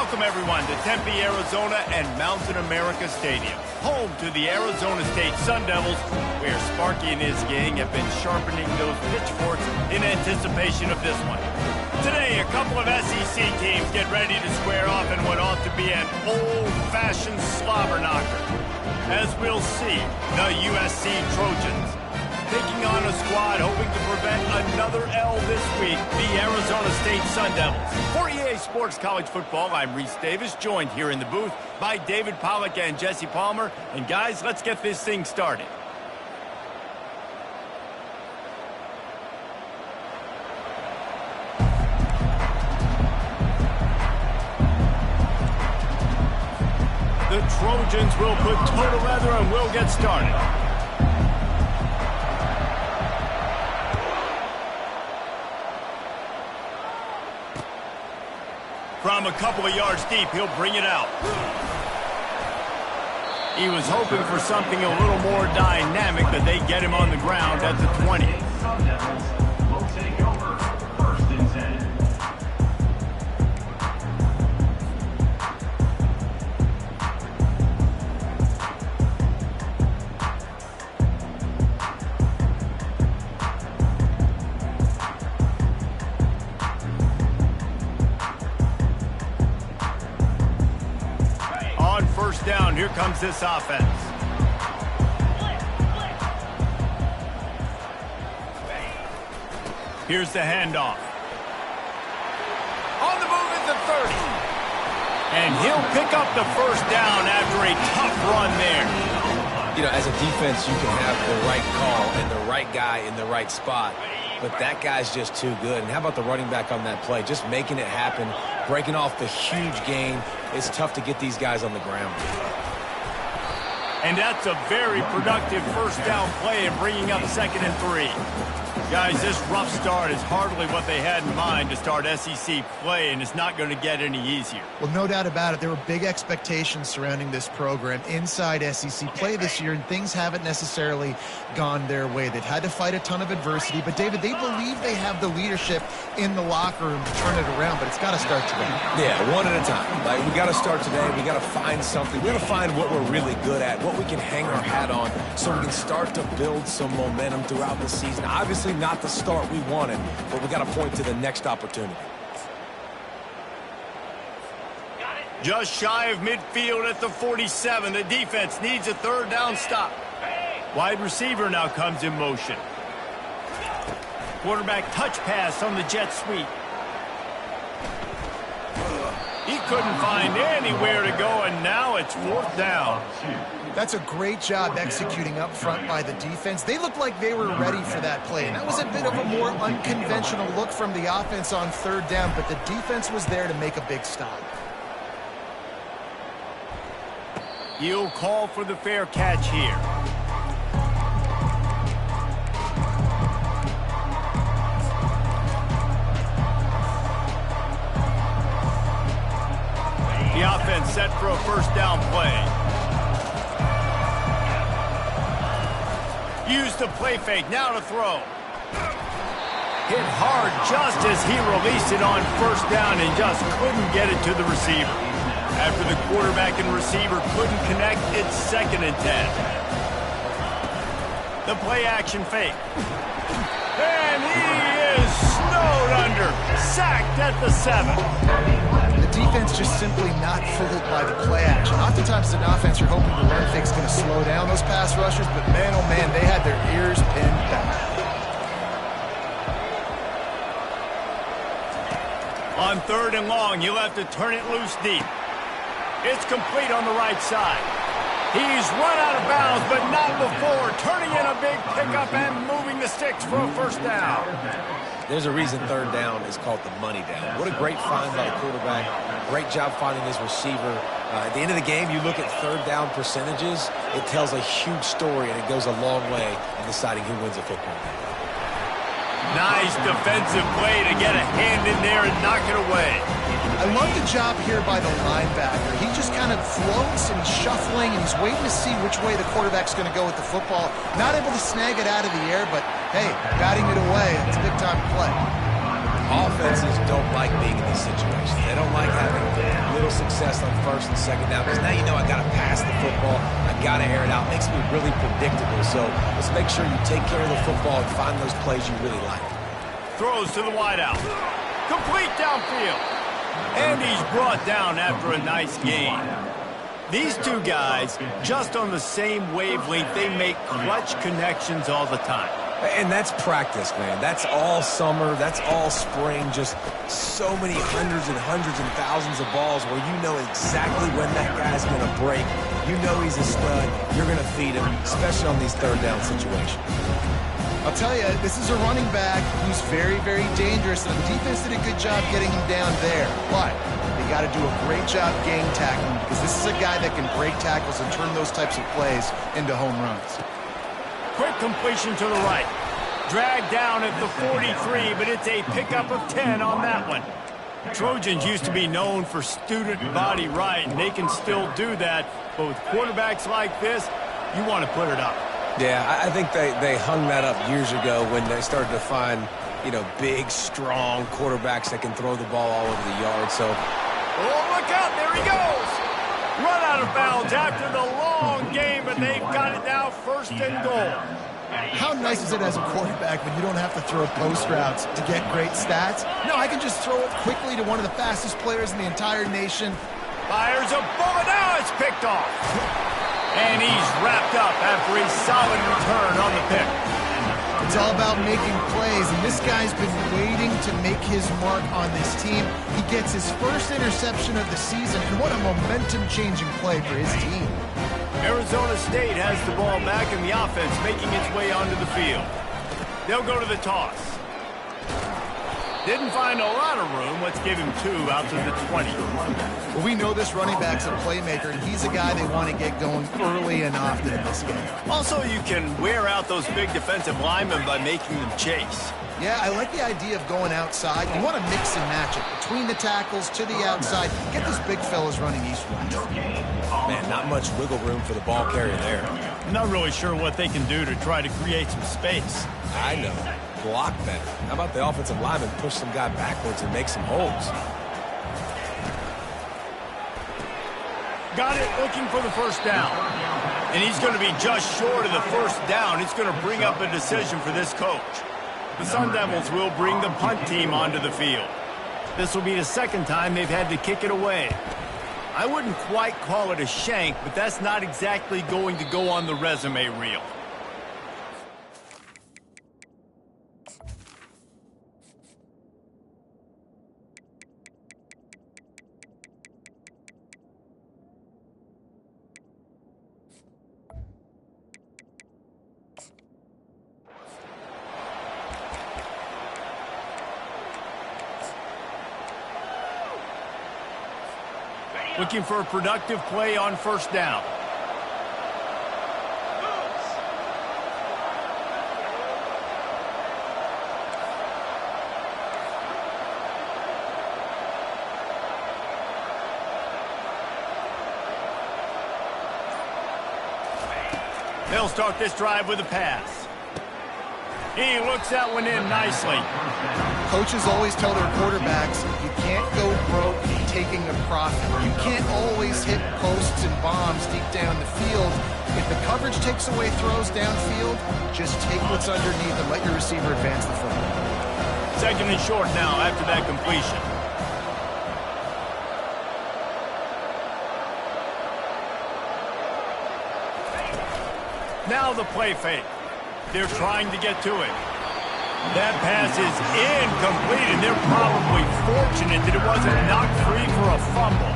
Welcome, everyone, to Tempe, Arizona and Mountain America Stadium, home to the Arizona State Sun Devils, where Sparky and his gang have been sharpening those pitchforks in anticipation of this one. Today, a couple of SEC teams get ready to square off in what ought to be an old-fashioned slobber knocker. As we'll see, the USC Trojans taking on a squad hoping to prevent another L this week, the Arizona State Sun Devils. For EA Sports College Football, I'm Reese Davis, joined here in the booth by David Pollack and Jesse Palmer. And guys, let's get this thing started. The Trojans will put total leather and we'll get started. From a couple of yards deep, he'll bring it out. He was hoping for something a little more dynamic, but they get him on the ground at the 20. Will take over first and 10. First down, here comes this offense. Here's the handoff. On the move at the 30. And he'll pick up the first down after a tough run there. You know, as a defense, you can have the right call and the right guy in the right spot, but that guy's just too good. And how about the running back on that play? Just making it happen, breaking off the huge gain. It's tough to get these guys on the ground. And that's a very productive first down play and bringing up 2nd and 3. Guys, this rough start is hardly what they had in mind to start SEC play, and it's not going to get any easier. Well, no doubt about it. There were big expectations surrounding this program inside SEC play this year, and things haven't necessarily gone their way. They've had to fight a ton of adversity, but, David, they believe they have the leadership in the locker room to turn it around, but it's got to start today. Yeah, one at a time. Like, we got to start today. We got to find something. We got to find what we're really good at, what we can hang our hat on, so we can start to build some momentum throughout the season. Obviously, not the start we wanted, but we got to point to the next opportunity. Just shy of midfield at the 47. The defense needs a third down stop. Wide receiver now comes in motion. Quarterback touch pass on the jet sweep. He couldn't find anywhere to go, and now it's 4th down. That's a great job executing up front by the defense. They looked like they were ready for that play, and that was a bit of a more unconventional look from the offense on 3rd down, but the defense was there to make a big stop. He'll call for the fair catch here. The offense set for a first down play. Use the play fake, now to throw. Hit hard just as he released it on first down and just couldn't get it to the receiver. After the quarterback and receiver couldn't connect, it's 2nd and 10. The play action fake. And he is snowed under, sacked at the 7. The defense just simply not fooled by the play action. Oftentimes, as an offense, you're hoping the run fake's going to slow down those pass rushers, but man, oh man, they had their ears pinned back. On 3rd and long, you'll have to turn it loose deep. It's complete on the right side. He's run out of bounds, but not before. Turning in a big pickup and moving the sticks for a first down. There's a reason 3rd down is called the money down. What a great find by the quarterback. Great job finding his receiver. At the end of the game, you look at 3rd down percentages. It tells a huge story, and it goes a long way in deciding who wins a football game. Nice defensive play to get a hand in there and knock it away. I love the job here by the linebacker. He just kind of floats and he's shuffling and he's waiting to see which way the quarterback's going to go with the football. Not able to snag it out of the air, but hey, batting it away. It's a big time play. Offenses don't like being in these situations. They don't like having little success on first and second down because now you know I got to pass the football. I got to air it out. It makes me really predictable. So let's make sure you take care of the football and find those plays you really like. Throws to the wideout. Complete downfield. And he's brought down after a nice gain. These two guys, just on the same wavelength, they make clutch connections all the time. And that's practice, man. That's all summer. That's all spring. Just so many hundreds and thousands of balls where you know exactly when that guy's going to break. You know he's a stud. You're going to feed him, especially on these third down situations. I'll tell you, this is a running back who's very, very dangerous, and the defense did a good job getting him down there. But they got to do a great job gang tackling because this is a guy that can break tackles and turn those types of plays into home runs. Quick completion to the right. Dragged down at the 43, but it's a pickup of 10 on that one. Trojans used to be known for student body right, and they can still do that. But with quarterbacks like this, you want to put it up. Yeah, I think they hung that up years ago when they started to find, you know, big, strong quarterbacks that can throw the ball all over the yard. So, oh, look out, there he goes. Run out of bounds after the long game, and they've got it now first and goal. How nice is it as a quarterback when you don't have to throw post routes to get great stats? No, I can just throw it quickly to one of the fastest players in the entire nation. Fires a bullet, now it's picked off. And he's wrapped up after a solid return on the pick. It's all about making plays, and this guy's been waiting to make his mark on this team. He gets his first interception of the season, and what a momentum-changing play for his team. Arizona State has the ball back in the offense, making its way onto the field. They'll go to the toss. Didn't find a lot of room. Let's give him 2 out to the 20. Well, we know this running back's a playmaker, and he's a guy they want to get going early and often in this game. Also, you can wear out those big defensive linemen by making them chase. Yeah, I like the idea of going outside. You want to mix and match it between the tackles to the outside. Get these big fellas running east-west. man, not much wiggle room for the ball carrier there. I'm not really sure what they can do to try to create some space. I know. Block better. How about the offensive lineman push some guy backwards and make some holes? Got it, looking for the first down. And he's going to be just short of the first down. It's going to bring up a decision for this coach. The Sun Devils will bring the punt team onto the field. This will be the second time they've had to kick it away. I wouldn't quite call it a shank, but that's not exactly going to go on the resume reel. Looking for a productive play on first down. They'll start this drive with a pass. He looks that one in nicely. Coaches always tell their quarterbacks, you can't go broke taking a profit. You can't always hit posts and bombs deep down the field. If the coverage takes away throws downfield, just take what's underneath and let your receiver advance the football. Second and short now after that completion. Now the play fake. They're trying to get to it. That pass is incomplete, and they're probably fortunate that it wasn't knocked free for a fumble.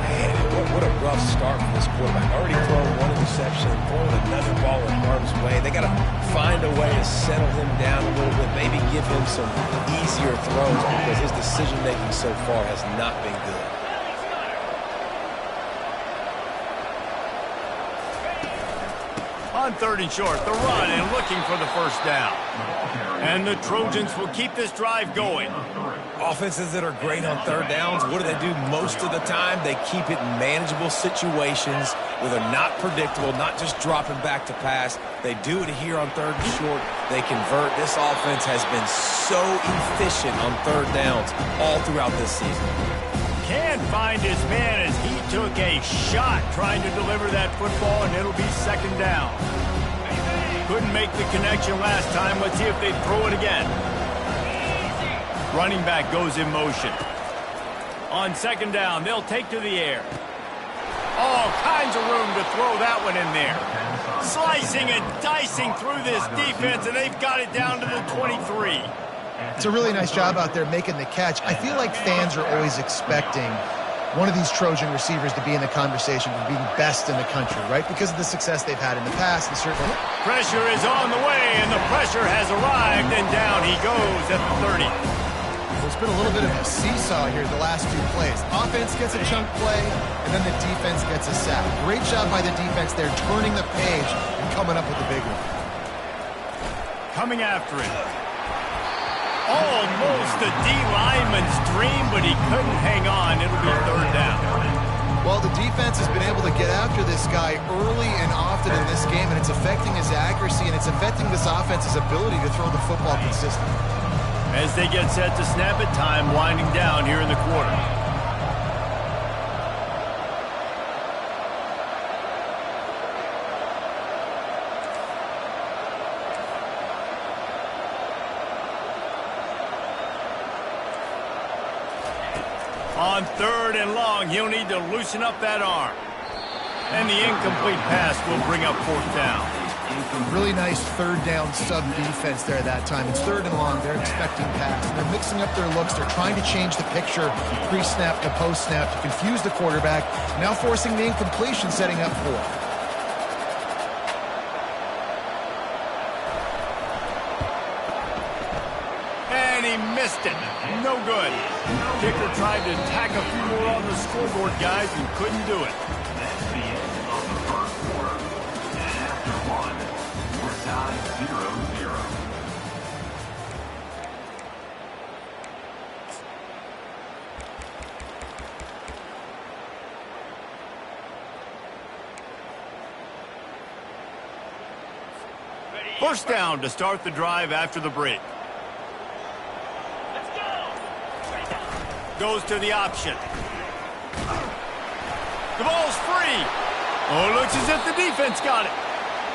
Man, what a rough start for this quarterback. Already throwing one interception, throwing another ball in harm's way. They got to find a way to settle him down a little bit, maybe give him some easier throws because his decision-making so far has not been good. On third and short, the run and looking for the first down. And the Trojans will keep this drive going. Offenses that are great on third downs, what do? Most of the time, they keep it in manageable situations where they're not predictable, not just dropping back to pass. They do it here on 3rd and short. They convert. This offense has been so efficient on 3rd downs all throughout this season. Can't find his man as he took a shot trying to deliver that football, and it'll be 2nd down. Couldn't make the connection last time. Let's see if they throw it again. Running back goes in motion. On 2nd down, they'll take to the air. All kinds of room to throw that one in there. Slicing and dicing through this defense, and they've got it down to the 23. It's a really nice job out there making the catch. I feel like fans are always expecting one of these Trojan receivers to be in the conversation for being best in the country, right? Because of the success they've had in the past, and certainly... Pressure is on the way, and the pressure has arrived, and down he goes at the 30. There's been a little bit of a seesaw here the last few plays. Offense gets a chunk play, and then the defense gets a sack. Great job by the defense there, turning the page and coming up with the big one. Coming after it. Almost a D lineman's dream, but he couldn't hang on. It'll be 3rd down. Well, the defense has been able to get after this guy early and often in this game, and it's affecting his accuracy, and it's affecting this offense's ability to throw the football consistently. As they get set to snap it, time winding down here in the quarter. On 3rd and long, he'll need to loosen up that arm. And the incomplete pass will bring up 4th down. Really nice 3rd down sub-defense there that time. It's 3rd and long. They're expecting pass. They're mixing up their looks. They're trying to change the picture pre-snap to post-snap to confuse the quarterback. Now forcing the incompletion, setting up 4th. And he missed it. No good. Kicker tried to tack a few more on the scoreboard, guys, and couldn't do it. That's the end of the 1st quarter. And after 1, we're tied 0-0. First down to start the drive after the break. Goes to the option. The ball's free. Oh, looks as if the defense got it.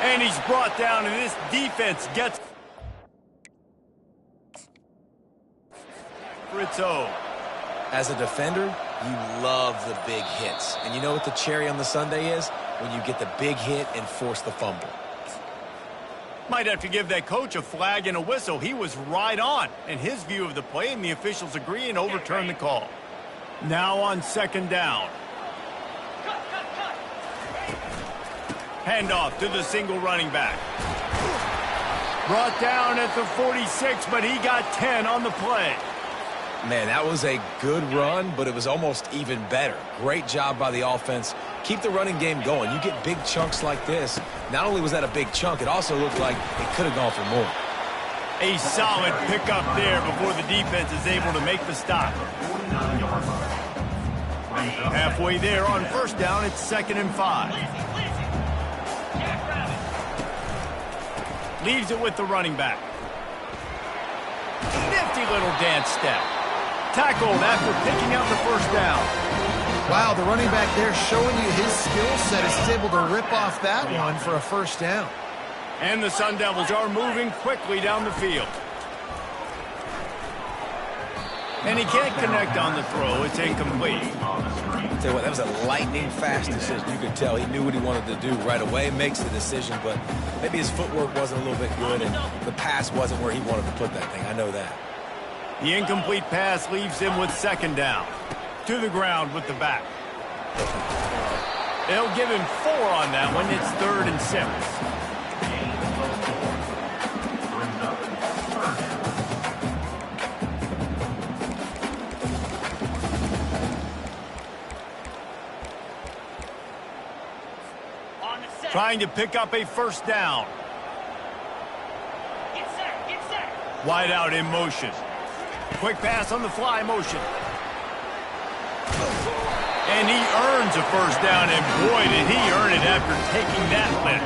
And he's brought down, and this defense gets Rizzo. As a defender, you love the big hits. And you know what the cherry on the sundae is? When you get the big hit and force the fumble. Might have to give that coach a flag and a whistle. He was right on in his view of the play, and the officials agree and overturn the call. Now on 2nd down. Handoff to the single running back. Brought down at the 46, but he got 10 on the play. Man, that was a good run, but it was almost even better. Great job by the offense. Keep the running game going. You get big chunks like this. Not only was that a big chunk, it also looked like it could have gone for more. A solid pickup there before the defense is able to make the stop. Halfway there on 1st down, it's 2nd and 5. Leaves it with the running back. Nifty little dance step. Tackled after picking out the 1st down. Wow, the running back there showing you his skill set is able to rip off that one for a 1st down. And the Sun Devils are moving quickly down the field. And he can't connect on the throw. It's incomplete. I'll tell you what, that was a lightning-fast decision. You could tell he knew what he wanted to do right away, makes the decision, but maybe his footwork wasn't a little bit good, and the pass wasn't where he wanted to put that thing. I know that. The incomplete pass leaves him with 2nd down. To the ground with the back. They'll give him 4 on that one. It's 3rd and 6. Trying to pick up a 1st down. Wide out in motion. Quick pass on the fly motion. And he earns a first down, and boy, did he earn it after taking that lift.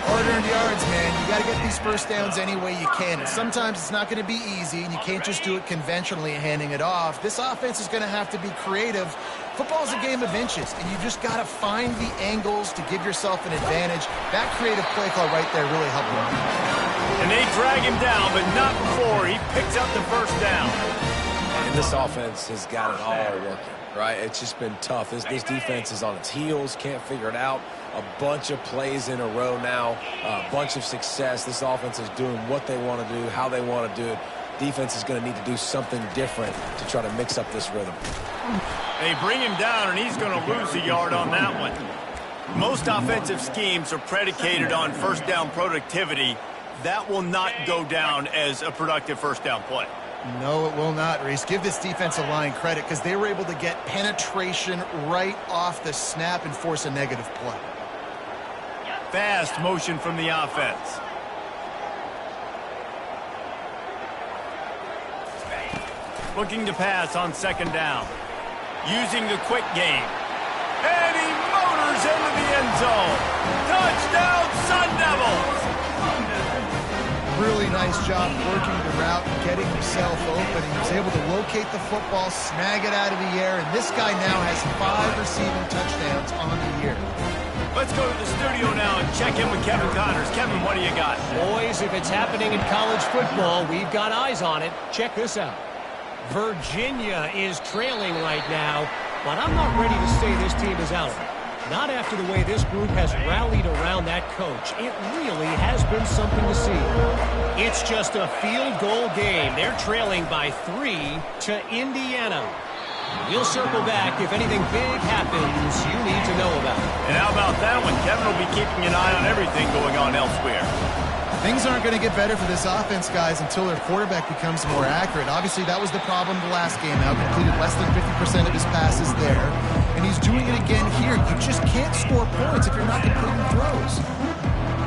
Hard-earned yards, man. You got to get these first downs any way you can. And sometimes it's not going to be easy, and you can't just do it conventionally handing it off. This offense is going to have to be creative. Football's a game of inches, and you just got to find the angles to give yourself an advantage. That creative play call right there really helped him. And they drag him down, but not before he picks up the first down. And this offense has got it all working, right? It's just been tough. This defense is on its heels, can't figure it out. A bunch of plays in a row now, a bunch of success. This offense is doing what they want to do, how they want to do it. Defense is going to need to do something different to try to mix up this rhythm. They bring him down, and he's going to lose a yard on that one. Most offensive schemes are predicated on first down productivity. That will not go down as a productive first down play. No, it will not, Reese. Give this defensive line credit because they were able to get penetration right off the snap and force a negative play. Fast motion from the offense. Looking to pass on second down. Using the quick game. And he motors into the end zone. Touchdown, Sun Devils! Really nice job working the route and getting himself open. He was able to locate the football, snag it out of the air, and this guy now has 5 receiving touchdowns on the year. Let's go to the studio now and check in with Kevin Connors. Kevin, what do you got? Boys, if it's happening in college football, we've got eyes on it. Check this out. Virginia is trailing right now, but I'm not ready to say this team is out. Not after the way this group has rallied around that coach. It really has been something to see. It's just a field goal game. They're trailing by 3 to Indiana. We'll circle back if anything big happens you need to know about. And how about that one? Kevin will be keeping an eye on everything going on elsewhere. Things aren't going to get better for this offense, guys, until their quarterback becomes more accurate. Obviously, that was the problem the last game out. Completed less than 50% of his passes there. And he's doing it again here. You just can't score points if you're not completing throws.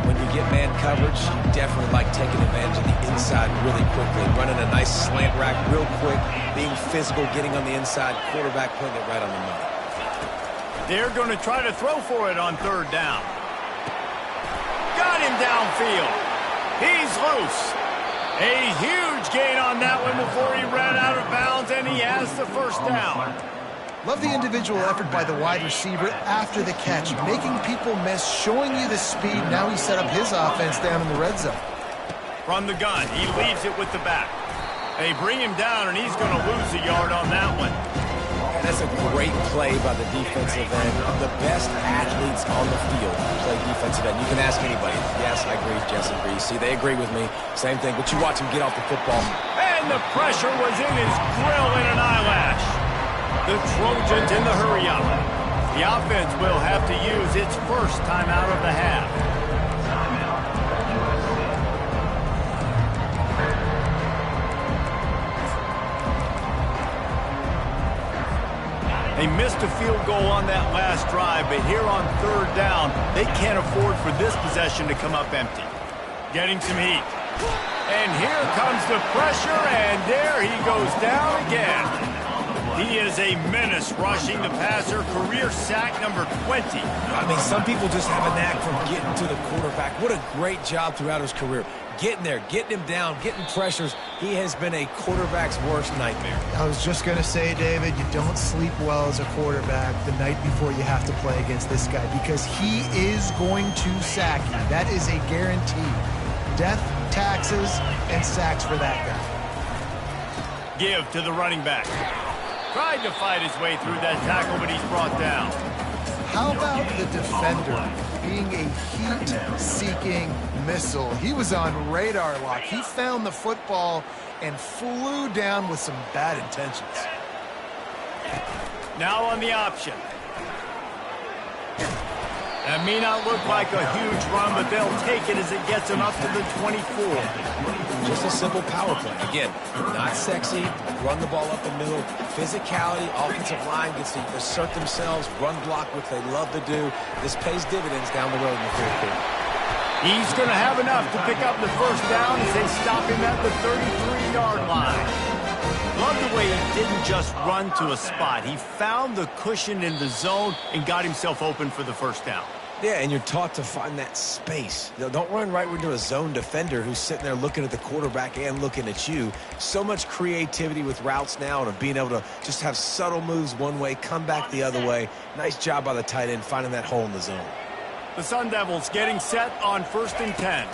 When you get man coverage, you definitely like taking advantage of the inside really quickly. Running a nice slant rack real quick, being physical, getting on the inside, quarterback putting it right on the money. They're going to try to throw for it on third down. Got him downfield. He's loose. A huge gain on that one before he ran out of bounds, and he has the first down. Love the individual effort by the wide receiver after the catch, making people miss, showing you the speed. Now he set up his offense down in the red zone. From the gun, he leaves it with the back. They bring him down, and he's going to lose a yard on that one. That's a great play by the defensive end. The best athletes on the field play defensive end. You can ask anybody. Yes, I agree. Jess agrees. See, they agree with me. Same thing. But you watch him get off the football. And the pressure was in his grill in an eyelash. The Trojans in the hurry-up. The offense will have to use its first timeout of the half. They missed a field goal on that last drive, but here on third down, they can't afford for this possession to come up empty. Getting some heat. And here comes the pressure, and there he goes down again. He is a menace rushing the passer, career sack number 20. I mean, some people just have a knack for getting to the quarterback. What a great job throughout his career. Getting there, getting him down, getting pressures. He has been a quarterback's worst nightmare. I was just going to say, David, you don't sleep well as a quarterback the night before you have to play against this guy because he is going to sack you. That is a guarantee. Death, taxes, and sacks for that guy. Give to the running back. Tried to fight his way through that tackle, but he's brought down. How about the defender being a heat-seeking missile? He was on radar lock. He found the football and flew down with some bad intentions. Now on the option. That may not look like a huge run, but they'll take it as it gets them up to the 24. Just a simple power play. Again, not sexy, run the ball up the middle, physicality, offensive line gets to assert themselves, run block, which they love to do. This pays dividends down the road in the third quarter. He's going to have enough to pick up the first down as they stop him at the 33-yard line. Love the way he didn't just run to a spot. He found the cushion in the zone and got himself open for the first down. Yeah, and you're taught to find that space. Don't run right into a zone defender who's sitting there looking at the quarterback and looking at you. So much creativity with routes now and of being able to just have subtle moves one way, come back the other way. Nice job by the tight end finding that hole in the zone. The Sun Devils getting set on 1st and 10.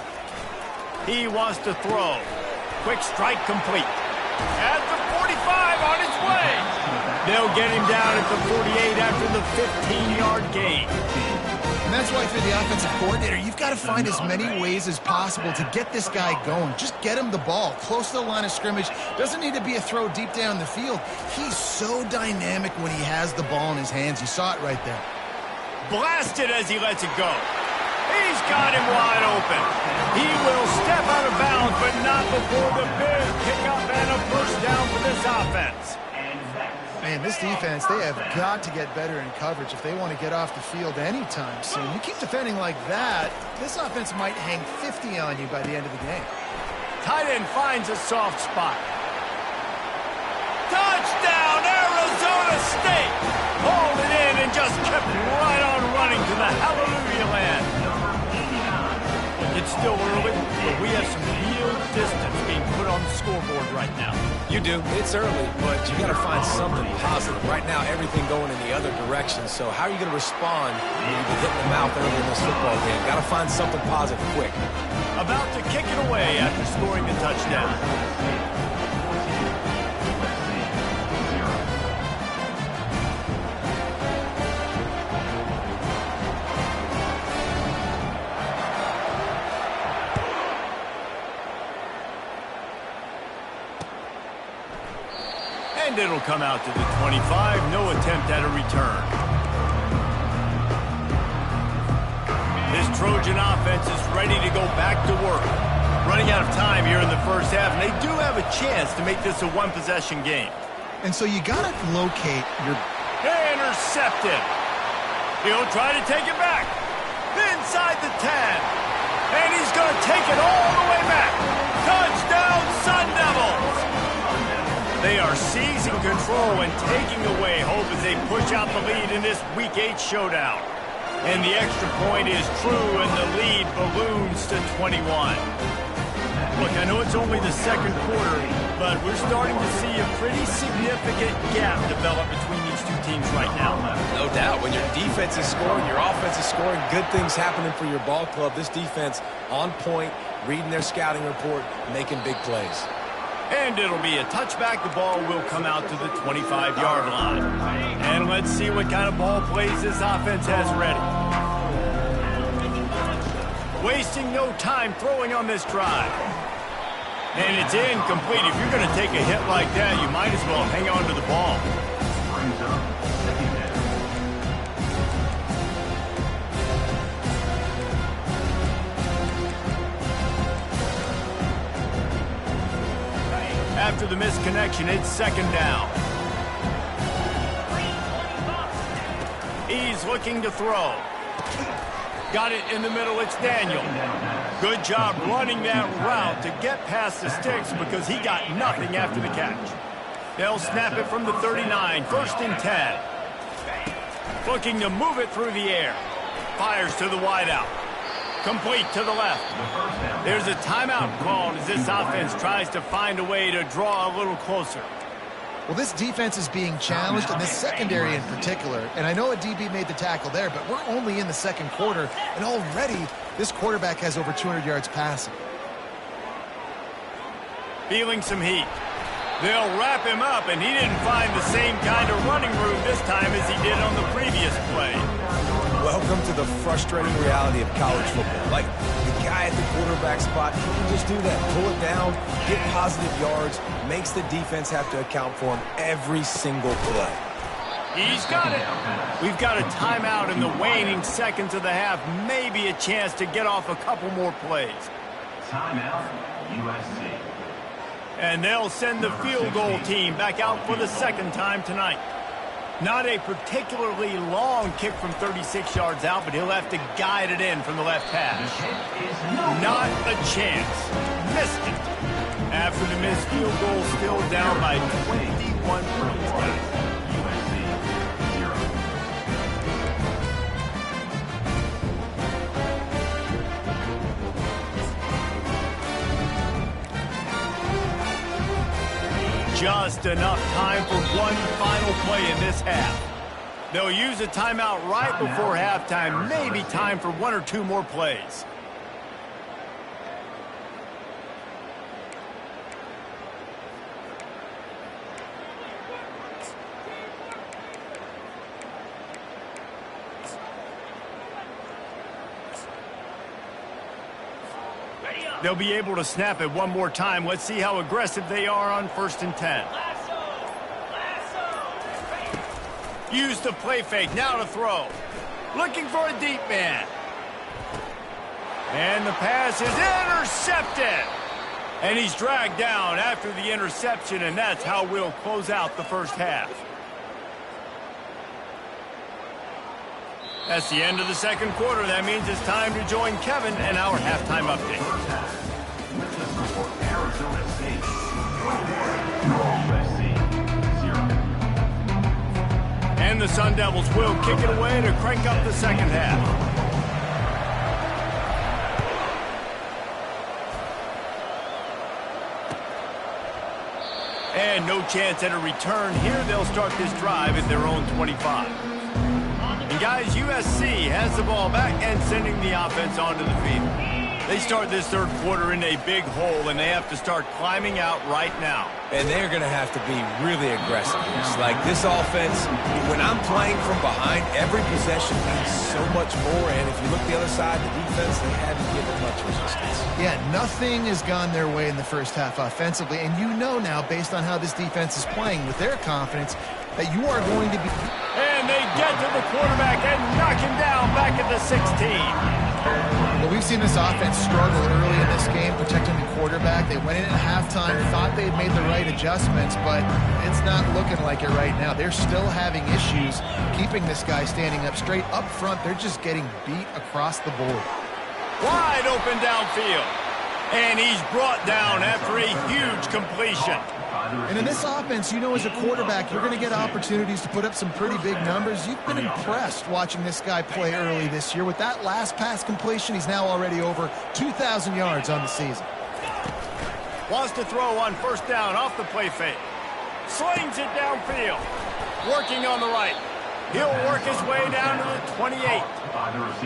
He wants to throw. Quick strike complete. At the 45 on his way. They'll get him down at the 48 after the 15-yard gain. And that's why, if you're the offensive coordinator, you've got to find as many ways as possible to get this guy going. Just get him the ball close to the line of scrimmage. Doesn't need to be a throw deep down the field. He's so dynamic when he has the ball in his hands. You saw it right there. Blasted as he lets it go. He's got him wide open. He will step out of bounds, but not before the big pickup and a first down for this offense. Man, this defense, they have got to get better in coverage if they want to get off the field anytime soon. You keep defending like that, this offense might hang 50 on you by the end of the game. Tight end finds a soft spot. Touchdown, Arizona State! Hauled it in and just kept right on running to the hallelujah land. It's still early, but we have some real distance being put on the scoreboard right now. You do. It's early, but you got to find something positive. Right now, everything going in the other direction. So how are you going to respond when you get hit in the mouth early in this football game? Got to find something positive quick. About to kick it away after scoring the touchdown. And it'll come out to the 25. No attempt at a return. This Trojan offense is ready to go back to work. Running out of time here in the first half, and they do have a chance to make this a one-possession game. And so you got to locate your... Intercepted. He'll try to take it back. Inside the 10. And he's going to take it all the way back. Touchdown, Sun Devils! They are seizing control and taking away hope as they push out the lead in this Week 8 showdown. And the extra point is true, and the lead balloons to 21. Look, I know it's only the second quarter, but we're starting to see a pretty significant gap develop between these two teams right now. No doubt. When your defense is scoring, your offense is scoring, good things happening for your ball club. This defense on point, reading their scouting report, making big plays. And it'll be a touchback. The ball will come out to the 25-yard line. And let's see what kind of ball plays this offense has ready. Wasting no time throwing on this drive. And it's incomplete. If you're going to take a hit like that, you might as well hang on to the ball. After the misconnection, it's second down. He's looking to throw. Got it in the middle, it's Daniel. Good job running that route to get past the sticks because he got nothing after the catch. They'll snap it from the 39, 1st and 10. Looking to move it through the air. Fires to the wideout. Complete to the left. There's a timeout called as this offense tries to find a way to draw a little closer. Well, this defense is being challenged, and this secondary in particular. And I know a DB made the tackle there, but we're only in the second quarter, and already this quarterback has over 200 yards passing. Feeling some heat. They'll wrap him up, and he didn't find the same kind of running room this time as he did on the previous play. Welcome to the frustrating reality of college football. Like, the guy at the quarterback spot, he can just do that. Pull it down, get positive yards, makes the defense have to account for him every single play. He's got it. We've got a timeout in the waning seconds of the half. Maybe a chance to get off a couple more plays. Timeout, USC. And they'll send the field goal team back out for the second time tonight. Not a particularly long kick from 36 yards out, but he'll have to guide it in from the left hash. Not a chance. missed it. After the missed field goal, still down by 21 points, guys. USC 0. Just enough time for one final play in this half. They'll use a timeout right before halftime, maybe time for one or two more plays. They'll be able to snap it one more time. Let's see how aggressive they are on 1st and 10. Use the play fake, now to throw. Looking for a deep man. And the pass is intercepted. And he's dragged down after the interception, and that's how we'll close out the first half. That's the end of the second quarter. That means it's time to join Kevin and our halftime update. With the score, Arizona State 24, USC 0. And the Sun Devils will kick it away to crank up the second half. And no chance at a return here. They'll start this drive at their own 25. And guys, USC has the ball back and sending the offense onto the field. They start this third quarter in a big hole, and they have to start climbing out right now. And they're going to have to be really aggressive. It's like this offense, when I'm playing from behind, every possession means so much more. And if you look the other side, the defense, they haven't given much resistance. Yeah, nothing has gone their way in the first half offensively. And you know now, based on how this defense is playing with their confidence, that you are going to be... And they get to the quarterback and knock him down back at the 16. Well, we've seen this offense struggle early in this game protecting the quarterback. They went in at halftime, thought they had made the right adjustments, but it's not looking like it right now. They're still having issues keeping this guy standing up straight. Up front, they're just getting beat across the board. Wide open downfield. And he's brought down after a huge completion. And in this offense, you know, as a quarterback, you're going to get opportunities to put up some pretty big numbers. You've been impressed watching this guy play early this year. With that last pass completion, he's now already over 2,000 yards on the season. Wants to throw on 1st down off the play fake. Slings it downfield. Working on the right. He'll work his way down to the 28.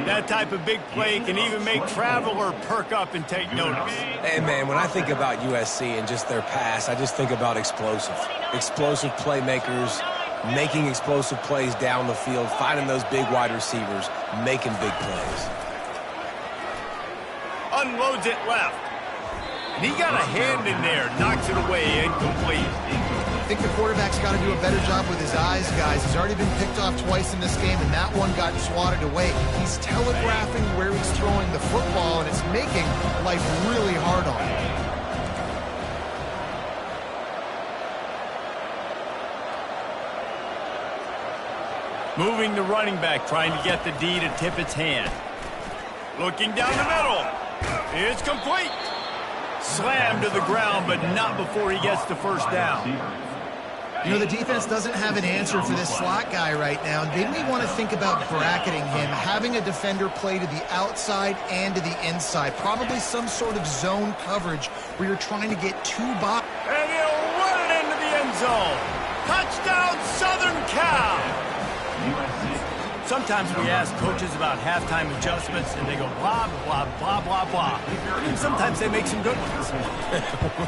That type of big play can even make Traveler perk up and take notice. And, man, when I think about USC and just their pass, I just think about explosive. Explosive playmakers, making explosive plays down the field, finding those big wide receivers, making big plays. Unloads it left. And he got a hand in there, knocks it away, incomplete. I think the quarterback's got to do a better job with his eyes, guys. He's already been picked off twice in this game, and that one got swatted away. He's telegraphing where he's throwing the football, and it's making life really hard on him. Moving the running back, trying to get the D to tip its hand. Looking down the middle. It's complete. Slammed to the ground, but not before he gets the 1st down. You know, the defense doesn't have an answer for this slot guy right now. They may want to think about bracketing him, having a defender play to the outside and to the inside. Probably some sort of zone coverage where you're trying to get two box. And he'll run it into the end zone. Touchdown, Southern Cal! Sometimes we ask coaches about halftime adjustments, and they go blah, blah, blah, blah, blah. And sometimes they make some good ones.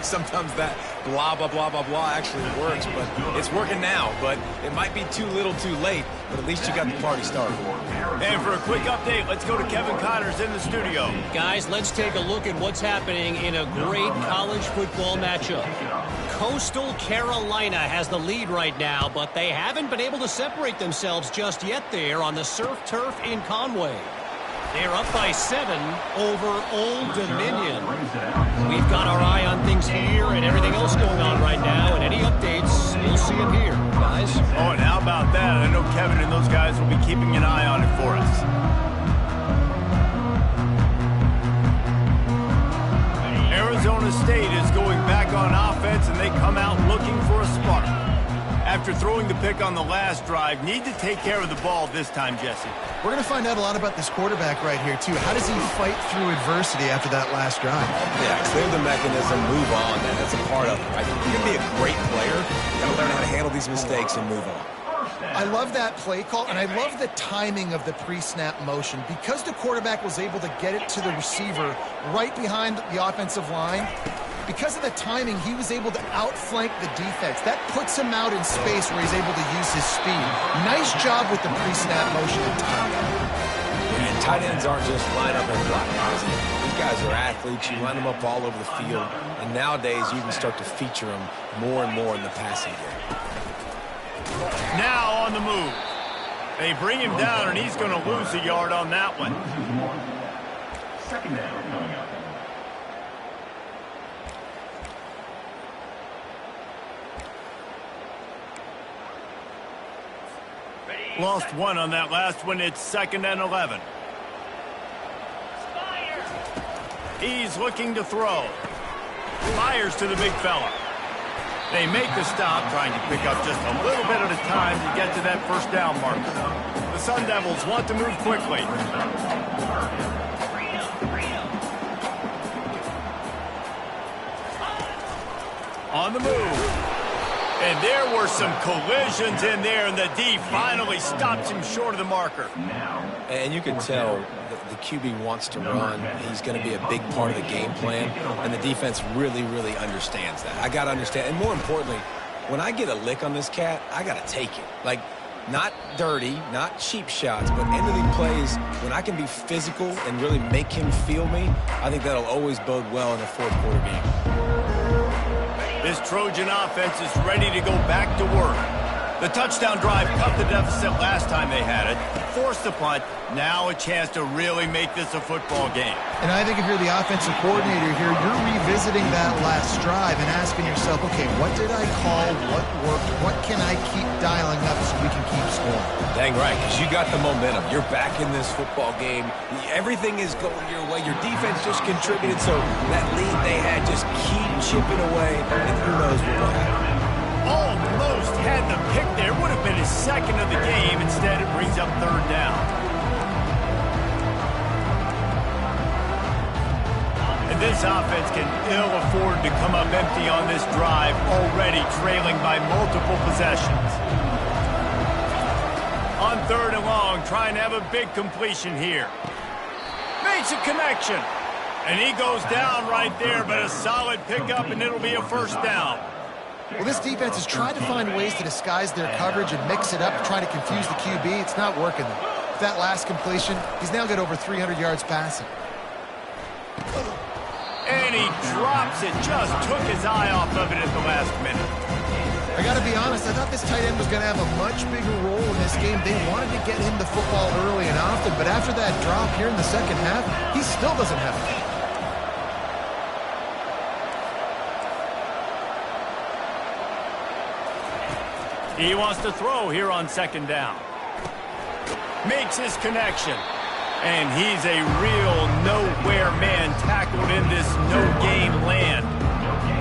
Sometimes that blah, blah, blah, blah, blah actually works, but it's working now. But it might be too little too late, but at least you got the party started. And for a quick update, let's go to Kevin Connors in the studio. Guys, let's take a look at what's happening in a great college football matchup. Coastal Carolina has the lead right now, but they haven't been able to separate themselves just yet there on the surf turf in Conway. They're up by 7 over Old Dominion. We've got our eye on things here and everything else going on right now, and any updates, you'll see them here, guys. Oh, and how about that? I know Kevin and those guys will be keeping an eye on it for us. Arizona Arizona State is going back on offense, and they come out looking for a spark. After throwing the pick on the last drive, need to take care of the ball this time, Jesse. We're going to find out a lot about this quarterback right here, too. How does he fight through adversity after that last drive? Yeah, clear the mechanism, move on. That's a part of it, right? You can be a great player. You got to learn how to handle these mistakes and move on. I love that play call, and I love the timing of the pre-snap motion. Because the quarterback was able to get it to the receiver right behind the offensive line, because of the timing, he was able to outflank the defense. That puts him out in space where he's able to use his speed. Nice job with the pre-snap motion and timing. And tight ends aren't just line up and block. These guys are athletes. You line them up all over the field. And nowadays, you can start to feature them more and more in the passing game. Now on the move. They bring him down, and he's going to lose a yard on that one. Second down coming up. Lost one on that last one. It's 2nd and 11. He's looking to throw. Fires to the big fella. They make the stop, trying to pick up just a little bit at a time to get to that first down marker. The Sun Devils want to move quickly. On the move. And there were some collisions in there, and the D finally stops him short of the marker. And you can tell the QB wants to run. He's going to be a big part of the game plan, and the defense really, really understands that. I got to understand, and more importantly, when I get a lick on this cat, I got to take it. Like, not dirty, not cheap shots, but end of the plays, when I can be physical and really make him feel me, I think that'll always bode well in a fourth quarter game. This Trojan offense is ready to go back to work. The touchdown drive cut the deficit last time they had it, forced the punt, now a chance to really make this a football game. And I think if you're the offensive coordinator here, you're revisiting that last drive and asking yourself, okay, what did I call? What worked? What can I keep dialing up so we can keep scoring? Dang right, because you got the momentum. You're back in this football game. Everything is going your way. Your defense just contributed, so that lead they had, just keep chipping away, and who knows what will happen. Almost had the pick there. Would have been his second of the game. Instead, it brings up 3rd down. And this offense can ill afford to come up empty on this drive, already trailing by multiple possessions. On 3rd and long, trying to have a big completion here. Makes a connection. And he goes down right there, but a solid pickup, and it'll be a 1st down. Well, this defense has tried to find ways to disguise their coverage and mix it up, trying to confuse the QB. It's not working. With that last completion, he's now got over 300 yards passing. And he drops it, just took his eye off of it at the last minute. I got to be honest, I thought this tight end was going to have a much bigger role in this game. They wanted to get him the football early and often, but after that drop here in the second half, he still doesn't have it. He wants to throw here on 2nd down. Makes his connection. And he's a real nowhere man tackled in this no-game land.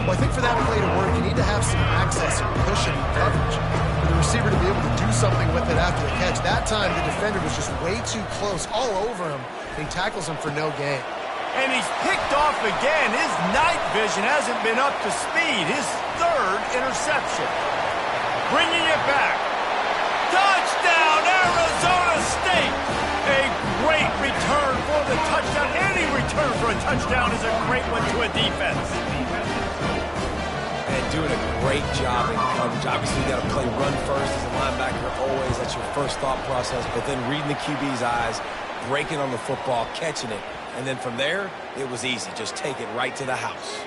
Well, I think for that play to work, you need to have some access and pushing coverage. For the receiver to be able to do something with it after the catch. That time, the defender was just way too close, all over him. And he tackles him for no gain. And he's picked off again. His night vision hasn't been up to speed. His 3rd interception. Bringing it back. Touchdown, Arizona State! A great return for the touchdown. Any return for a touchdown is a great one to a defense. And doing a great job in coverage. Obviously, you got to play run first as a linebacker always. That's your first thought process. But then reading the QB's eyes, breaking on the football, catching it. And then from there, it was easy. Just take it right to the house.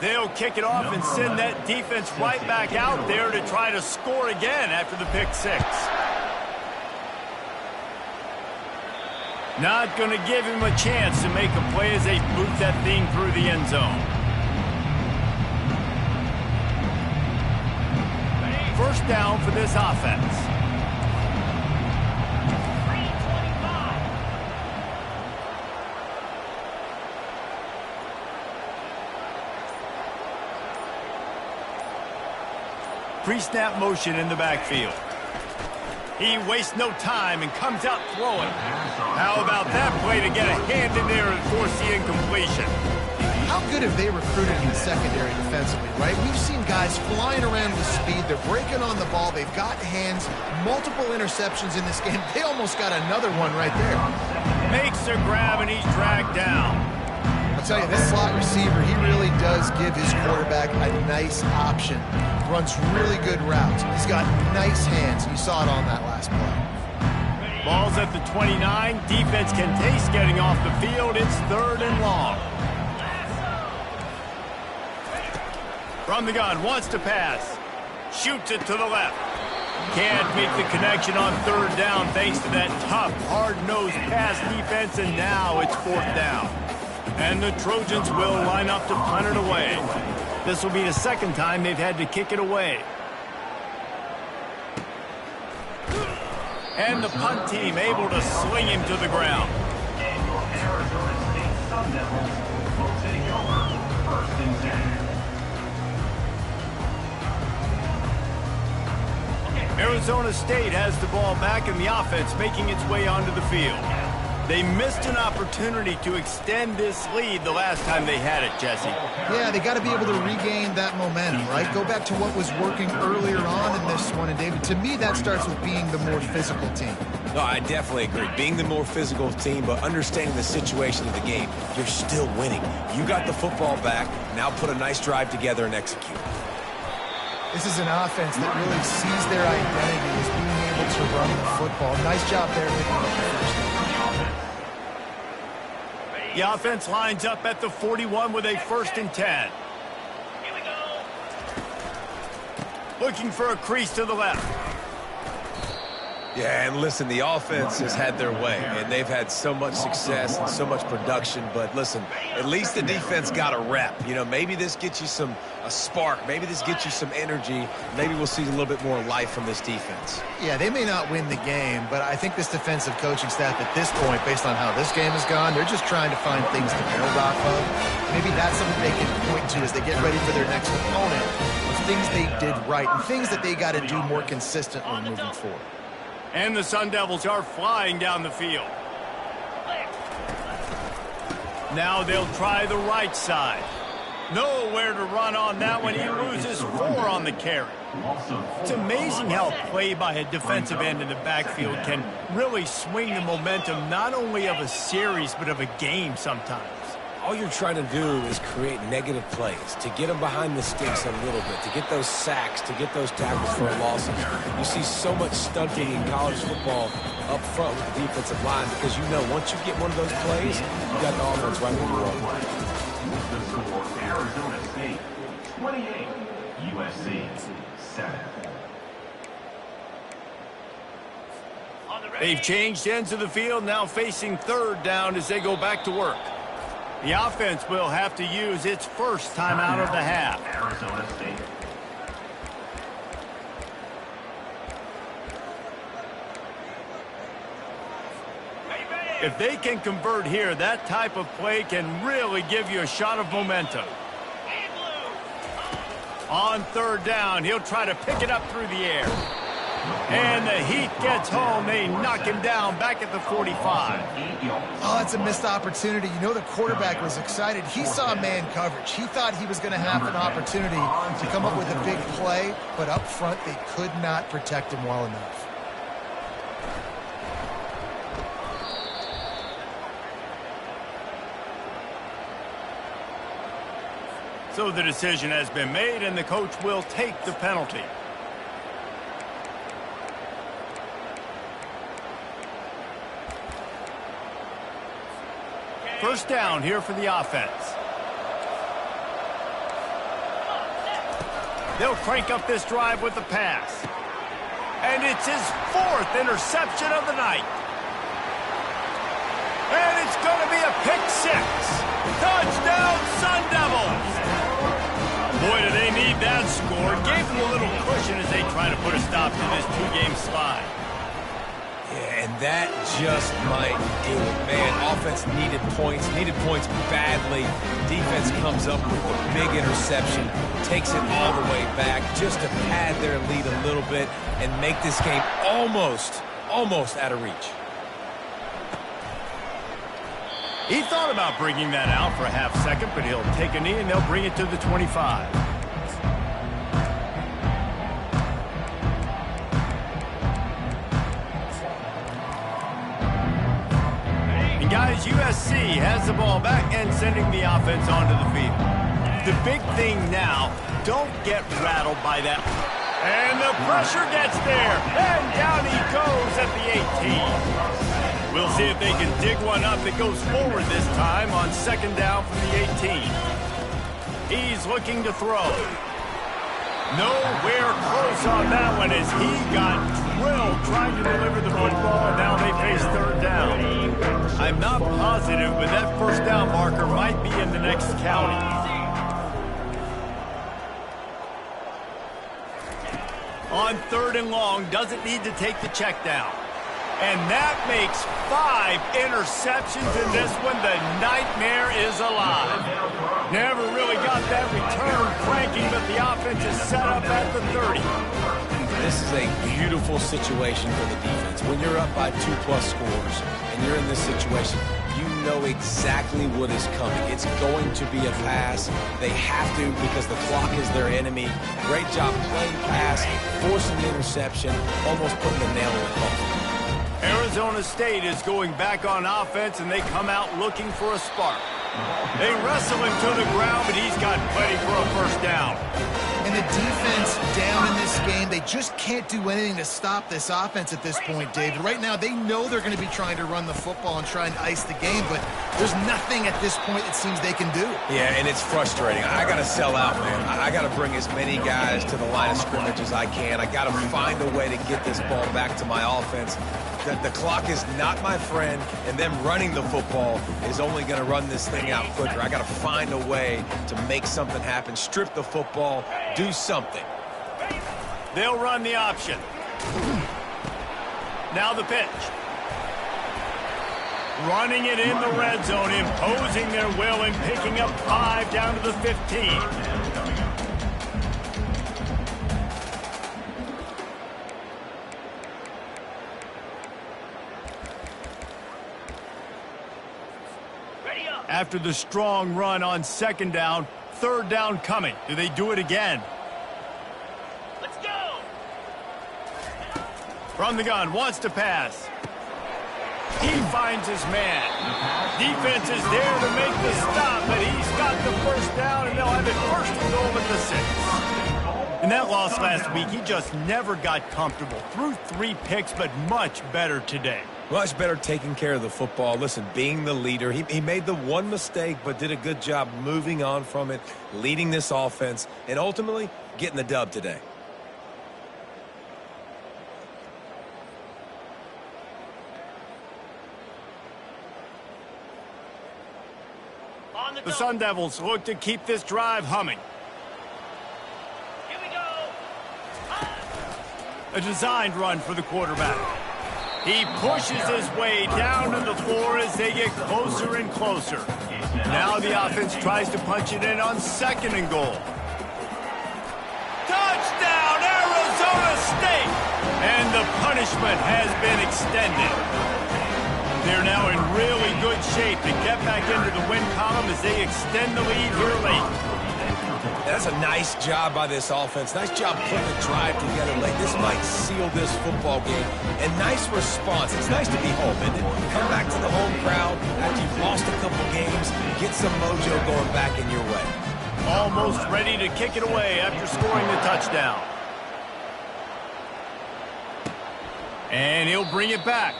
They'll kick it off and send that defense right back out there to try to score again after the pick 6. Not going to give him a chance to make a play as they boot that thing through the end zone. 1st down for this offense. pre-snap motion in the backfield. He wastes no time and comes out throwing. How about that play to get a hand in there and force the incompletion? How good have they recruited in the secondary defensively, right? We've seen guys flying around with speed. They're breaking on the ball. They've got hands. Multiple interceptions in this game. They almost got another one right there. Makes a grab, and he's dragged down. I'll tell you, this slot receiver, he really does give his quarterback a nice option. Runs really good routes. He's got nice hands. You saw it on that last play. Ball's at the 29. Defense can taste getting off the field. It's 3rd and long. From the gun, wants to pass. Shoots it to the left. Can't make the connection on 3rd down thanks to that tough, hard-nosed pass defense, and now it's 4th down. And the Trojans will line up to punt it away. This will be the 2nd time they've had to kick it away. And the punt team able to sling him to the ground. Arizona State Sun Devils will take over 1st and 10. Arizona State has the ball back in the offense, making its way onto the field. They missed an opportunity to extend this lead the last time they had it, Jesse. Yeah, they got to be able to regain that momentum, right? Go back to what was working earlier on in this one. And, David, to me, that starts with being the more physical team. No, I definitely agree. Being the more physical team, but understanding the situation of the game, you're still winning. You got the football back. Now put a nice drive together and execute. This is an offense that really sees their identity as being able to run the football. Nice job there picking up the first down. The offense lines up at the 41 with a 1st and 10. Here we go. Looking for a crease to the left. Yeah, and listen, the offense has had their way, and they've had so much success and so much production. But listen, at least the defense got a rep. You know, maybe this gets you a spark. Maybe this gets you some energy. Maybe we'll see a little bit more life from this defense. Yeah, they may not win the game, but I think this defensive coaching staff at this point, based on how this game has gone, they're just trying to find things to build off of. Maybe that's something they can point to as they get ready for their next opponent, of things they did right and things that they got to do more consistently moving forward. And the Sun Devils are flying down the field. Now they'll try the right side. Nowhere to run on that one. He loses 4 on the carry. It's amazing how play by a defensive end in the backfield can really swing the momentum not only of a series but of a game sometimes. All you're trying to do is create negative plays, to get them behind the sticks a little bit, to get those sacks, to get those tackles for losses. You see so much stunting in college football up front with the defensive line because you know once you get one of those plays, you got the offense right where you are. The score, Arizona State 28, USC 7. They've changed ends of the field, now facing 3rd down as they go back to work. The offense will have to use its first timeout of the half. Arizona State. If they can convert here, that type of play can really give you a shot of momentum. On 3rd down, he'll try to pick it up through the air. And the Heat gets home. They knock him down back at the 45. Oh, that's a missed opportunity. You know the quarterback was excited. He saw man coverage. He thought he was going to have an opportunity to come up with a big play, but up front they could not protect him well enough. So the decision has been made, and the coach will take the penalty. First down here for the offense. They'll crank up this drive with the pass. And it's his 4th interception of the night. And it's going to be a pick 6. Touchdown, Sun Devils! Boy, do they need that score. Gave them a little cushion as they try to put a stop to this 2-game slide. Yeah, And that just might do it. Man, offense needed points badly. Defense comes up with a big interception, takes it all the way back just to pad their lead a little bit and make this game almost out of reach. He thought about bringing that out for a half second, but he'll take a knee and they'll bring it to the 25. And guys, USC has the ball back and sending the offense onto the field. The big thing now, don't get rattled by that. And the pressure gets there, and down he goes at the 18. We'll see if they can dig one up that goes forward this time on second down from the 18. He's looking to throw. Nowhere close on that one as he got drilled trying to deliver the football, and now they face third down. I'm not positive, but that first down marker might be in the next county. On third and long, doesn't need to take the check down. And that makes 5 interceptions in this one. The nightmare is alive. Never really got that return cranking, but the offense is set up at the 30. This is a beautiful situation for the defense. When you're up by 2+ scores and you're in this situation, you know exactly what is coming. It's going to be a pass. They have to because the clock is their enemy. Great job playing pass, forcing the interception, almost putting the nail in the coffin. Arizona State is going back on offense, and they come out looking for a spark. They wrestle him to the ground, but he's got plenty for a first down. And the defense down in this game, they just can't do anything to stop this offense at this point, David. Right now, they know they're going to be trying to run the football and try and ice the game, but there's nothing at this point it seems they can do. Yeah, and it's frustrating. I got to sell out, man. I got to bring as many guys to the line of scrimmage as I can. I got to find a way to get this ball back to my offense. The clock is not my friend, and them running the football is only going to run this thing out quicker. I got to find a way to make something happen, strip the football, do something. They'll run the option. Now the pitch. Running it in the red zone, imposing their will and picking up 5 down to the 15. After the strong run on second down, third down coming. Do they do it again? Let's go! From the gun, wants to pass. He finds his man. Defense is there to make the stop, but he's got the first down, and they'll have it first and goal at the 6. In that loss last week, he just never got comfortable. Threw 3 picks, but much better today. Much better taking care of the football. Listen, being the leader, he made the one mistake, but did a good job moving on from it, leading this offense, and ultimately getting the dub today. The Sun Devils look to keep this drive humming. Here we go. A designed run for the quarterback. He pushes his way down to the floor as they get closer and closer. Now the offense tries to punch it in on second and goal. Touchdown, Arizona State! And the punishment has been extended. They're now in really good shape to get back into the win column as they extend the lead here late. That's a nice job by this offense. Nice job putting the drive together late. This might seal this football game. And nice response. It's nice to be home, isn't it? Come back to the home crowd after you've lost a couple games. Get some mojo going back in your way. Almost ready to kick it away after scoring the touchdown. And he'll bring it back.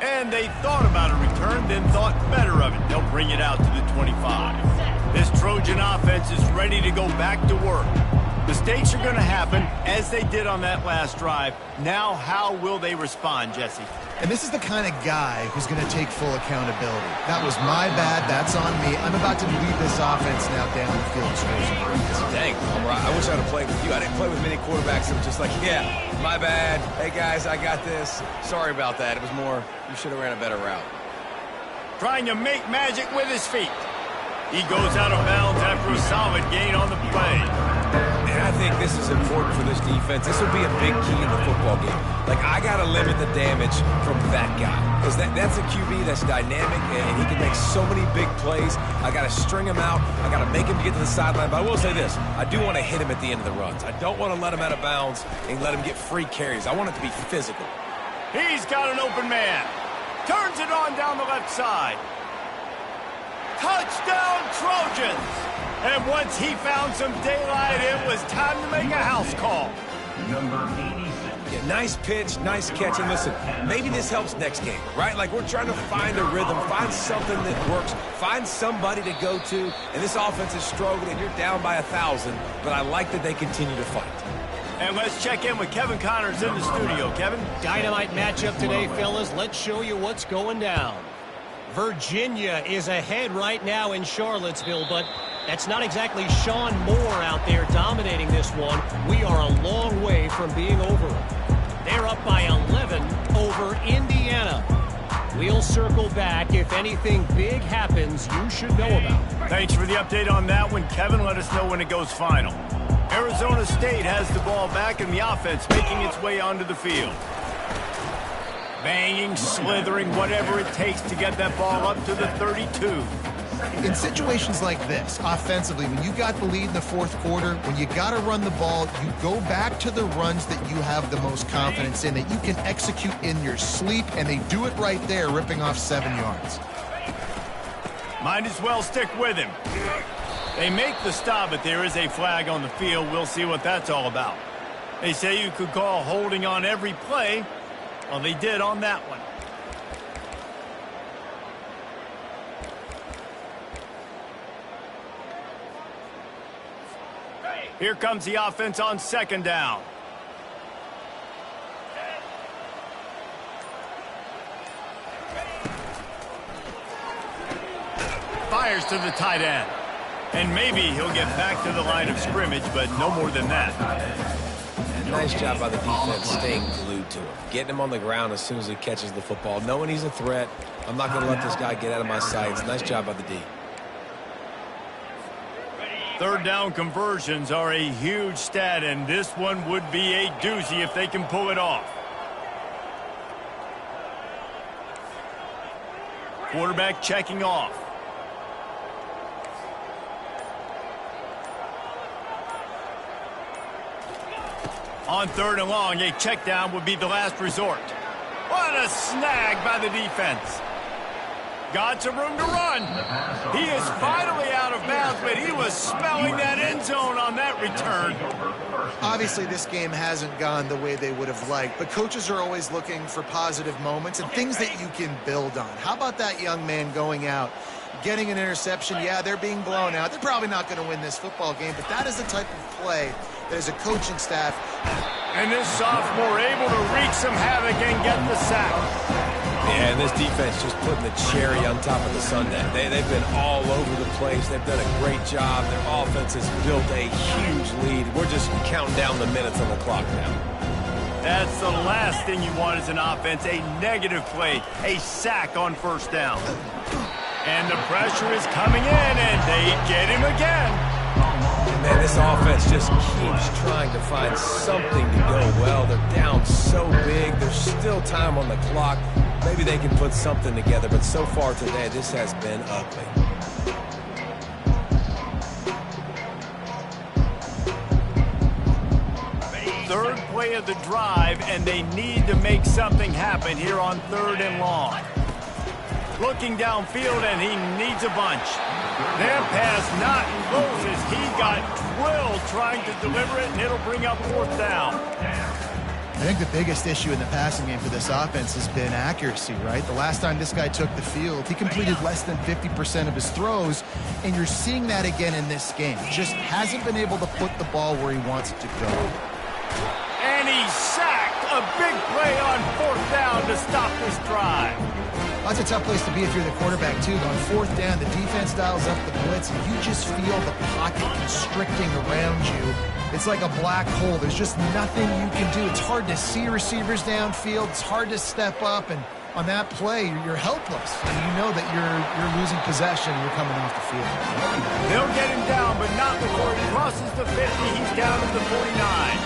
And they thought about a return, then thought better of it. They'll bring it out to the 25. This Trojan offense is ready to go back to work. Mistakes are going to happen, as they did on that last drive. Now, how will they respond, Jesse? And this is the kind of guy who's going to take full accountability. That was my bad. That's on me. I'm about to lead this offense now down the field. Dang, I wish I'd have played with you. I didn't play with many quarterbacks that were just like, yeah, my bad. Hey, guys, I got this. Sorry about that. It was more, you should have ran a better route. Trying to make magic with his feet. He goes out of bounds after a solid gain on the play. And I think this is important for this defense. This will be a big key in the football game. Like, I got to limit the damage from that guy. Because that's a QB that's dynamic, and he can make so many big plays. I got to string him out. I got to make him get to the sideline. But I will say this. I do want to hit him at the end of the runs. I don't want to let him out of bounds and let him get free carries. I want it to be physical. He's got an open man. Turns it on down the left side. Touchdown, Trojans! And once he found some daylight, it was time to make a house call. Number 86. Yeah, nice pitch, nice catch. And listen, maybe this helps next game, right? Like, we're trying to find a rhythm, find something that works, find somebody to go to. And this offense is struggling, and you're down by 1,000. But I like that they continue to fight. And let's check in with Kevin Connors in the studio. Kevin? Dynamite matchup today, fellas. Let's show you what's going down. Virginia is ahead right now in Charlottesville, but that's not exactly Sean Moore out there dominating this one. We are a long way from being over it. They're up by 11 over Indiana. We'll circle back. If anything big happens, you should know about. Thanks for the update on that one, Kevin. Let us know when it goes final. Arizona State has the ball back and the offense making its way onto the field. Banging, slithering, whatever it takes to get that ball up to the 32. In situations like this, offensively, when you got the lead in the fourth quarter, when you got to run the ball, you go back to the runs that you have the most confidence in, that you can execute in your sleep, and they do it right there, ripping off 7 yards. Might as well stick with him. They make the stop, but there is a flag on the field. We'll see what that's all about. They say you could call holding on every play. Well, they did on that one. Here comes the offense on second down. Fires to the tight end. And maybe he'll get back to the line of scrimmage, but no more than that. Nice job by the defense staying glued to him. Getting him on the ground as soon as he catches the football. Knowing he's a threat. I'm not going to let this guy get out of my sights. Nice job by the D. Third down conversions are a huge stat, and this one would be a doozy if they can pull it off. Quarterback checking off. On third and long, a check down would be the last resort. What a snag by the defense. Got some room to run. He is finally out of bounds, but he was smelling that end zone on that return. Obviously, this game hasn't gone the way they would have liked, but coaches are always looking for positive moments and things that you can build on. How about that young man going out, getting an interception? Yeah, they're being blown out. They're probably not going to win this football game, but that is the type of play that as a coaching staff. And this sophomore able to wreak some havoc and get the sack. Yeah, and this defense just putting the cherry on top of the sundae. They've been all over the place. They've done a great job. Their offense has built a huge lead. We're just counting down the minutes on the clock now. That's the last thing you want as an offense, a negative play, a sack on first down. And the pressure is coming in, and they get him again. Man, this offense just keeps trying to find something to go well. They're down so big. There's still time on the clock. Maybe they can put something together, but so far today, this has been ugly. Third play of the drive, and they need to make something happen here on third and long. Looking downfield, and he needs a bunch. Their pass not close as he got drilled trying to deliver it, and it'll bring up fourth down. I think the biggest issue in the passing game for this offense has been accuracy, right? The last time this guy took the field, he completed less than 50% of his throws, and you're seeing that again in this game. Just hasn't been able to put the ball where he wants it to go. And he's sacked. A big play on 4th down to stop this drive. That's a tough place to be if you're the quarterback, too. On 4th down, the defense dials up the blitz, and you just feel the pocket constricting around you. It's like a black hole. There's just nothing you can do. It's hard to see receivers downfield. It's hard to step up, and on that play, you're helpless. And you know that you're losing possession. You're coming off the field. They'll get him down, but not before he crosses the 50. He's down to the 49.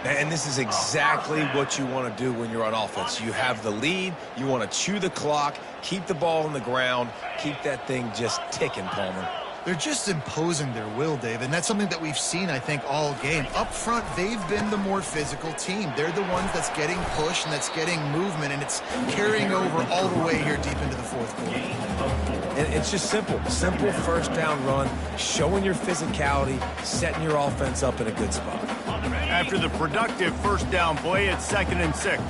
And this is exactly what you want to do when you're on offense. You have the lead. You want to chew the clock, keep the ball on the ground, keep that thing just ticking, Palmer. They're just imposing their will, Dave, and that's something that we've seen, I think, all game. Up front, they've been the more physical team. They're the ones that's getting pushed and that's getting movement, and it's carrying over all the way here deep into the 4th quarter. And it's just simple. Simple 1st down run, showing your physicality, setting your offense up in a good spot. After the productive 1st down play, it's 2nd and 6.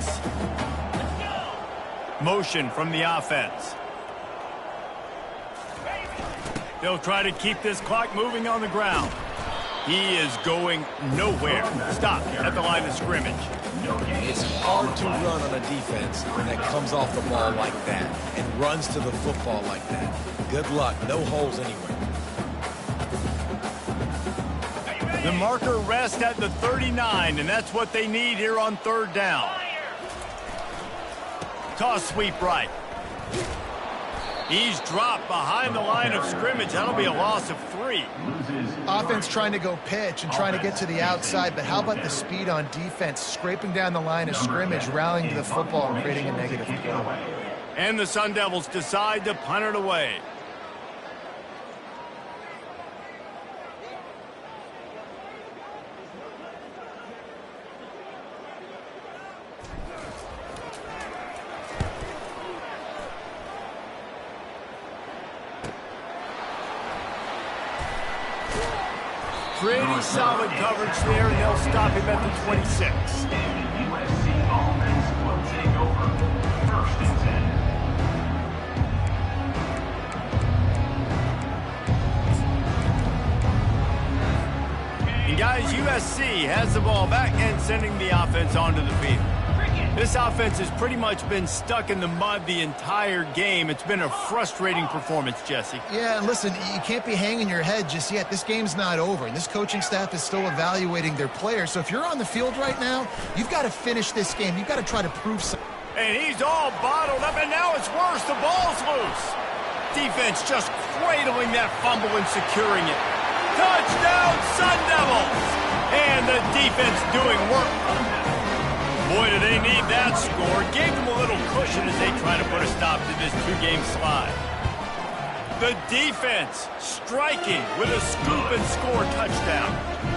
Motion from the offense. They'll try to keep this clock moving on the ground. He is going nowhere. Stop at the line of scrimmage. It's hard to run on a defense that comes off the ball like that and runs to the football like that. Good luck. No holes anywhere. The marker rests at the 39, and that's what they need here on 3rd down. Toss sweep right. He's dropped behind the line of scrimmage. That'll be a loss of 3. Offense trying to go pitch and trying to get to the outside, but how about the speed on defense, scraping down the line of scrimmage, rallying to the football and creating a negative play. And the Sun Devils decide to punt it away. Pretty solid coverage there, and they'll stop him at the 26. USC offense will take over. 1st and 10. And guys, USC has the ball back and sending the offense onto the field. This offense has pretty much been stuck in the mud the entire game. It's been a frustrating performance, Jesse. Yeah, and listen, you can't be hanging your head just yet. This game's not over, and this coaching staff is still evaluating their players. So if you're on the field right now, you've got to finish this game. You've got to try to prove something. And he's all bottled up, and now it's worse. The ball's loose. Defense just cradling that fumble and securing it. Touchdown, Sun Devils! And the defense doing work. Boy, do they need that score. Gave them a little cushion as they try to put a stop to this 2-game slide. The defense striking with a scoop and score touchdown.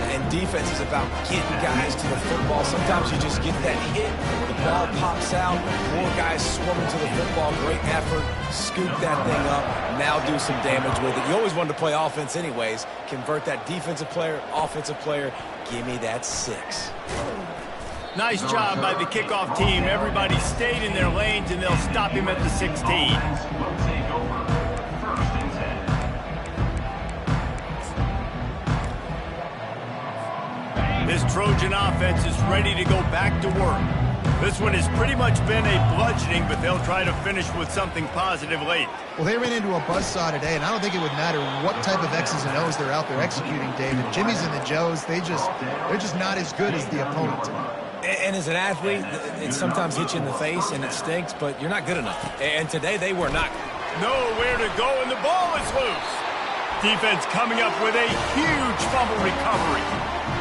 And defense is about getting guys to the football. Sometimes you just get that hit, the ball pops out, more guys swarming to the football. Great effort, scoop that thing up, now do some damage with it. You always wanted to play offense anyways. Convert that defensive player, offensive player. Give me that 6. Nice job by the kickoff team. Everybody stayed in their lanes, and they'll stop him at the 16. Offense will take over. 1st and 10. This Trojan offense is ready to go back to work. This one has pretty much been a bludgeoning, but they'll try to finish with something positive late. Well, they ran into a buzzsaw today, and I don't think it would matter what type of X's and O's they're out there executing, David. Jimmy's and the Joes, they're just not as good as the opponent. And as an athlete, it sometimes hits you in the face, and it stinks, but you're not good enough. And today, they were not. Nowhere to go, and the ball is loose. Defense coming up with a huge fumble recovery.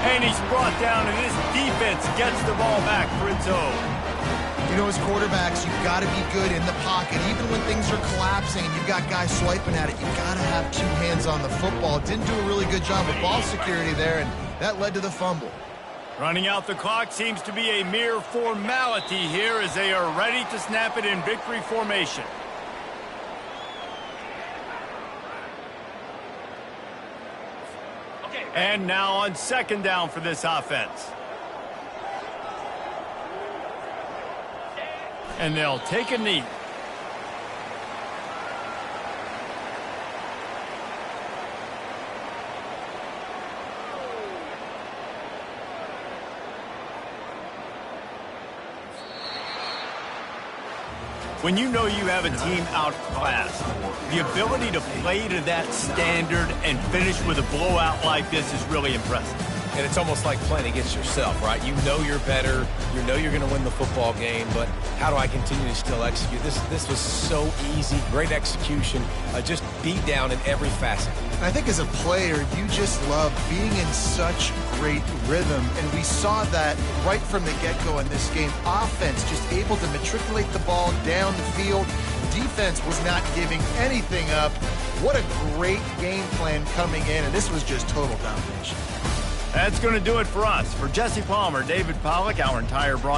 And he's brought down, and this defense gets the ball back for its own. You know, as quarterbacks, you've got to be good in the pocket. Even when things are collapsing and you've got guys swiping at it, you've got to have 2 hands on the football. Didn't do a really good job of ball security there, and that led to the fumble. Running out the clock seems to be a mere formality here as they are ready to snap it in victory formation. And now on 2nd down for this offense. And they'll take a knee. When you know you have a team outclassed, the ability to play to that standard and finish with a blowout like this is really impressive. And it's almost like playing against yourself, right? You know you're better. You know you're going to win the football game, but how do I continue to still execute? This was so easy. Great execution. Just beat down in every facet. I think as a player, you just love being in such great rhythm, and we saw that right from the get-go in this game. Offense just able to matriculate the ball down the field. Defense was not giving anything up. What a great game plan coming in, and this was just total domination. That's going to do it for us. For Jesse Palmer, David Pollack, our entire broadcast.